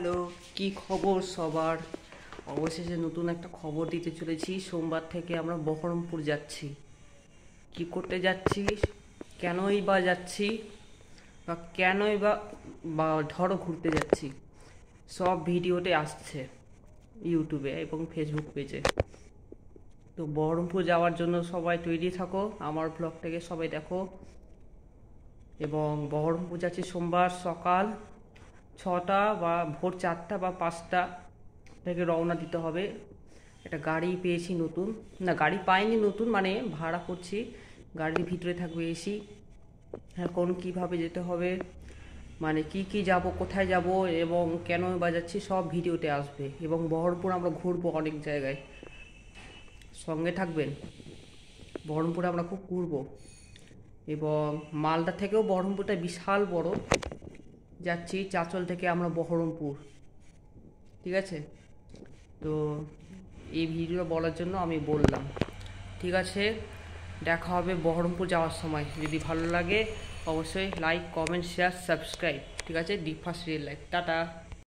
Hello, কি খবর সবার? অবশেষে নতুন একটা খবর দিতে চলেছি। সোমবার থেকে আমরা বহরমপুর যাচ্ছি। কি করতে যাচ্ছি, কেনই বা যাচ্ছি, বা কেনই বা ধরো ঘুরতে যাচ্ছি, সব ভিডিওতে আসছে ইউটিউবে এবং ফেসবুক পেজে। তো বহরমপুর যাওয়ার জন্য সবাই তৈরি থাকো, আমার ব্লগটাকে সবাই দেখো। এবং বহরমপুর যাচ্ছি সোমবার সকাল 6টা বা ভোর 4টা বা 5টা থেকে রওনা দিতে হবে। একটা গাড়ি পেয়েছি নতুন, না গাড়ি পাইনি নতুন, মানে ভাড়া করছি। গাড়ির ভিতরে থাকবে এসি। হ্যাঁ, কোন কীভাবে যেতে হবে, মানে কি যাব, কোথায় যাব এবং কেন বাজাচ্ছি সব ভিডিওতে আসবে। এবং বহরমপুর আমরা ঘুরবো অনেক জায়গায়, সঙ্গে থাকবেন। বহরমপুরে আমরা খুব ঘুরবো। এবং মালদা থেকেও বহরমপুরটা বিশাল বড়। যাচ্ছি চাঁচল থেকে আমরা বহরমপুর, ঠিক আছে? তো এই ভিডিও বলার জন্য আমি বললাম। ঠিক আছে, দেখা হবে বহরমপুর যাওয়ার সময়। যদি ভালো লাগে অবশ্যই লাইক, কমেন্ট, শেয়ার, সাবস্ক্রাইব। ঠিক আছে, দীপ ফার্স্ট রিয়েল লাইফ। টাটা।